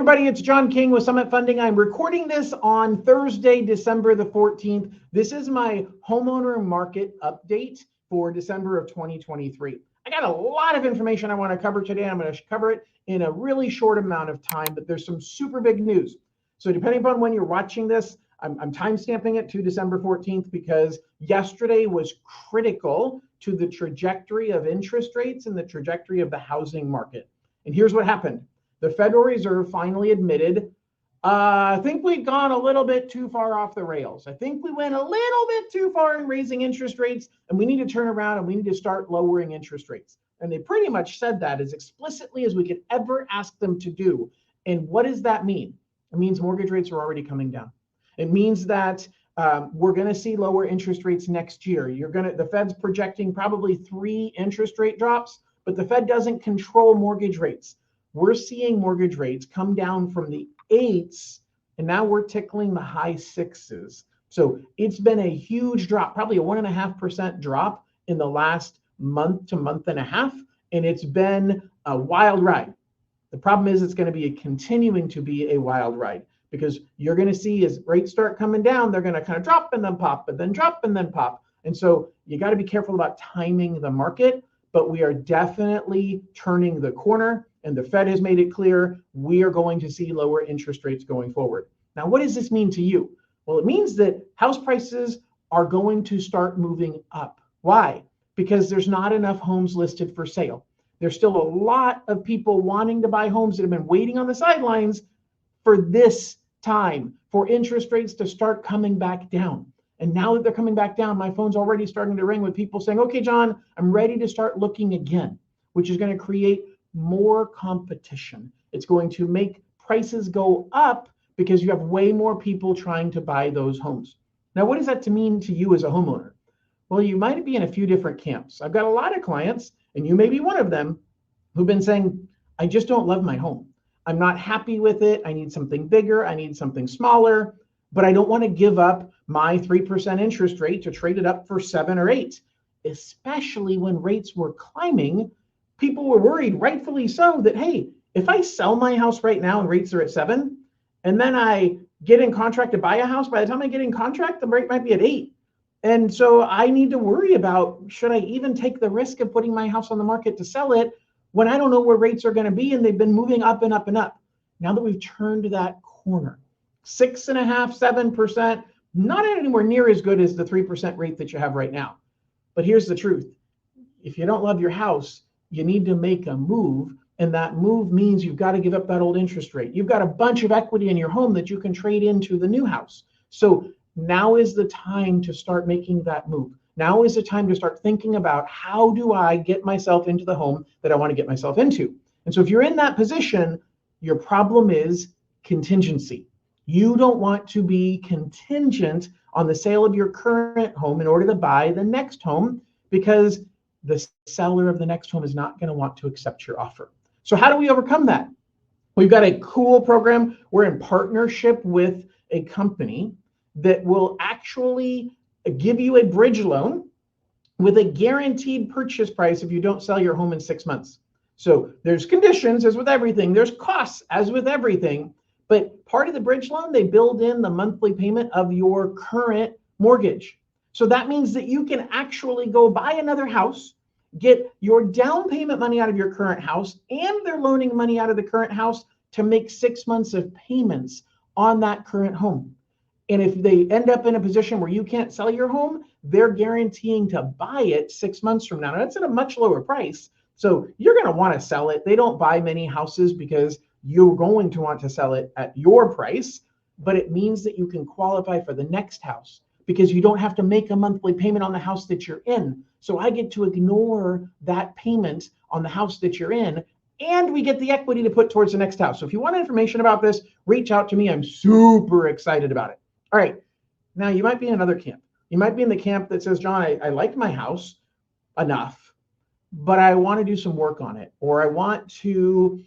Everybody, it's John King with Summit Funding. I'm recording this on Thursday, December the 14th. This is my homeowner market update for December of 2023. I got a lot of information I want to cover today. I'm going to cover it in a really short amount of time, but there's some super big news. So depending upon when you're watching this, I'm time stamping it to December 14th because yesterday was critical to the trajectory of interest rates and the trajectory of the housing market. And here's what happened. The Federal Reserve finally admitted, I think we've gone a little bit too far off the rails. I think we went a little bit too far in raising interest rates, and we need to turn around and we need to start lowering interest rates. And they pretty much said that as explicitly as we could ever ask them to do. And what does that mean? It means mortgage rates are already coming down. It means that we're going to see lower interest rates next year. The Fed's projecting probably 3 interest rate drops, but the Fed doesn't control mortgage rates. We're seeing mortgage rates come down from the 8s, and now we're tickling the high 6s. So it's been a huge drop, probably a 1.5% drop in the last month to month and a half, and it's been a wild ride. The problem is it's going to be continuing to be a wild ride because you're going to see as rates start coming down, they're going to kind of drop and then pop, but then drop and then pop. And so you got to be careful about timing the market, but we are definitely turning the corner. And the Fed has made it clear we are going to see lower interest rates going forward. Now, what does this mean to you? Well, it means that house prices are going to start moving up. Why? Because there's not enough homes listed for sale. There's still a lot of people wanting to buy homes that have been waiting on the sidelines for this time, for interest rates to start coming back down. And now that they're coming back down, my phone's already starting to ring with people saying, okay, John, I'm ready to start looking again, which is going to create more competition. It's going to make prices go up because you have way more people trying to buy those homes. Now, what does that mean to you as a homeowner? Well, you might be in a few different camps. I've got a lot of clients, and you may be one of them, who've been saying, I just don't love my home. I'm not happy with it. I need something bigger. I need something smaller, but I don't want to give up my 3% interest rate to trade it up for 7 or 8, especially when rates were climbing. People were worried, rightfully so, that, hey, if I sell my house right now and rates are at 7, and then I get in contract to buy a house, by the time I get in contract, the rate might be at 8. And so I need to worry about, should I even take the risk of putting my house on the market to sell it when I don't know where rates are going to be and they've been moving up and up and up. Now that we've turned that corner, 6.5%, 7%, not anywhere near as good as the 3% rate that you have right now. But here's the truth. If you don't love your house, you need to make a move, and that move means you've got to give up that old interest rate. You've got a bunch of equity in your home that you can trade into the new house. So now is the time to start making that move. Now is the time to start thinking about, how do I get myself into the home that I want to get myself into? And so if you're in that position, your problem is contingency. You don't want to be contingent on the sale of your current home in order to buy the next home, because the seller of the next home is not going to want to accept your offer. So how do we overcome that? We've got a cool program. We're in partnership with a company that will actually give you a bridge loan with a guaranteed purchase price if you don't sell your home in 6 months. So there's conditions, as with everything. There's costs, as with everything. But part of the bridge loan, they build in the monthly payment of your current mortgage. So that means that you can actually go buy another house, get your down payment money out of your current house, and they're loaning money out of the current house to make 6 months of payments on that current home. And if they end up in a position where you can't sell your home, they're guaranteeing to buy it 6 months from now. Now, that's at a much lower price. So you're going to want to sell it. They don't buy many houses because you're going to want to sell it at your price, but it means that you can qualify for the next house because you don't have to make a monthly payment on the house that you're in. So I get to ignore that payment on the house that you're in, and we get the equity to put towards the next house. So if you want information about this, reach out to me. I'm super excited about it. All right. Now you might be in another camp. You might be in the camp that says, John, I like my house enough, but I want to do some work on it, or I want to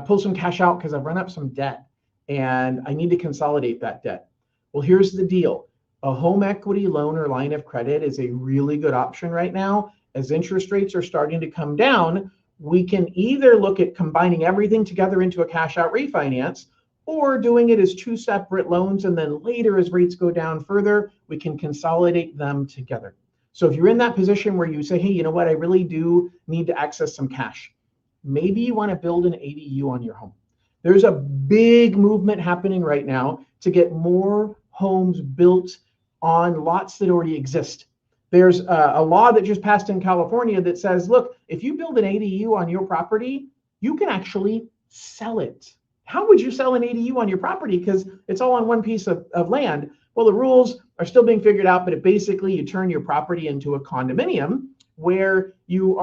pull some cash out because I've run up some debt and I need to consolidate that debt. Well, here's the deal. A home equity loan or line of credit is a really good option right now. As interest rates are starting to come down, we can either look at combining everything together into a cash out refinance, or doing it as two separate loans, and then later as rates go down further, we can consolidate them together. So if you're in that position where you say, hey, you know what, I really do need to access some cash, maybe you want to build an ADU on your home. There's a big movement happening right now to get more homes built on lots that already exist. There's a law that just passed in California that says, look, if you build an ADU on your property, you can actually sell it. How would you sell an ADU on your property? Because it's all on one piece of land. Well, the rules are still being figured out, but basically you turn your property into a condominium where you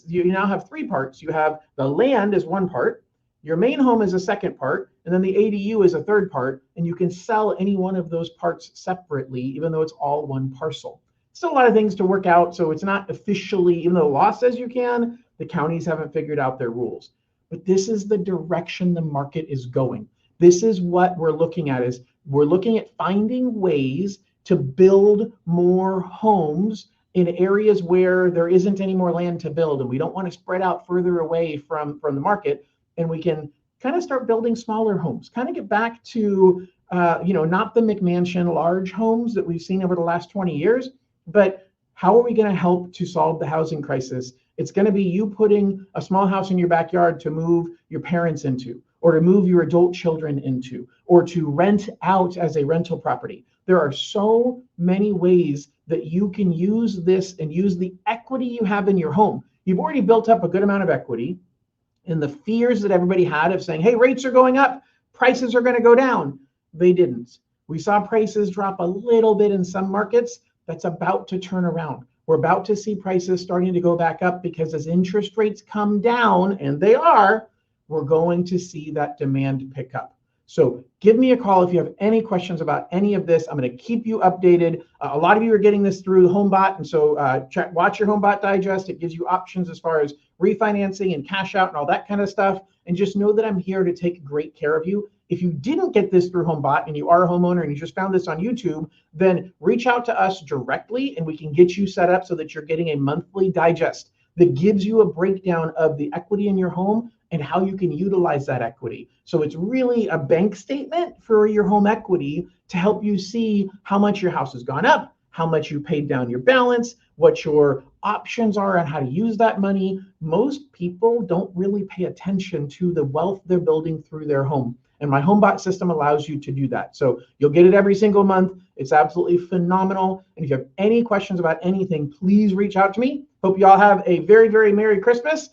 now have three parts. You have the land as one part, your main home is a second part, and then the ADU is a third part, and you can sell any one of those parts separately, even though it's all one parcel. Still a lot of things to work out, so it's not officially, even though the law says you can, the counties haven't figured out their rules. But this is the direction the market is going. This is what we're looking at, is we're looking at finding ways to build more homes in areas where there isn't any more land to build, and we don't want to spread out further away from the market, and we can kind of start building smaller homes, kind of get back to not the McMansion large homes that we've seen over the last 20 years, but how are we going to help to solve the housing crisis? It's going to be you putting a small house in your backyard to move your parents into, or to move your adult children into, or to rent out as a rental property. There are so many ways that you can use this and use the equity you have in your home. You've already built up a good amount of equity, and the fears that everybody had of saying, hey, rates are going up, prices are going to go down, they didn't. We saw prices drop a little bit in some markets. That's about to turn around. We're about to see prices starting to go back up, because as interest rates come down, and they are, we're going to see that demand pick up. So give me a call if you have any questions about any of this. I'm going to keep you updated. A lot of you are getting this through the HomeBot, and so watch your HomeBot Digest. It gives you options as far as refinancing and cash out and all that kind of stuff. And just know that I'm here to take great care of you. If you didn't get this through HomeBot and you are a homeowner and you just found this on YouTube, then reach out to us directly and we can get you set up so that you're getting a monthly digest that gives you a breakdown of the equity in your home and how you can utilize that equity. So it's really a bank statement for your home equity to help you see how much your house has gone up, how much you paid down your balance, what your options are on how to use that money. Most people don't really pay attention to the wealth they're building through their home. And my HomeBot system allows you to do that. So you'll get it every single month. It's absolutely phenomenal. And if you have any questions about anything, please reach out to me. Hope you all have a very, very Merry Christmas.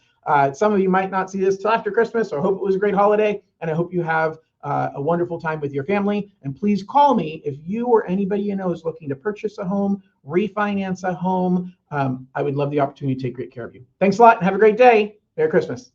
Some of you might not see this till after Christmas, so I hope it was a great holiday. And I hope you have a wonderful time with your family. And please call me if you or anybody you know is looking to purchase a home, refinance a home. I would love the opportunity to take great care of you. Thanks a lot and have a great day. Merry Christmas.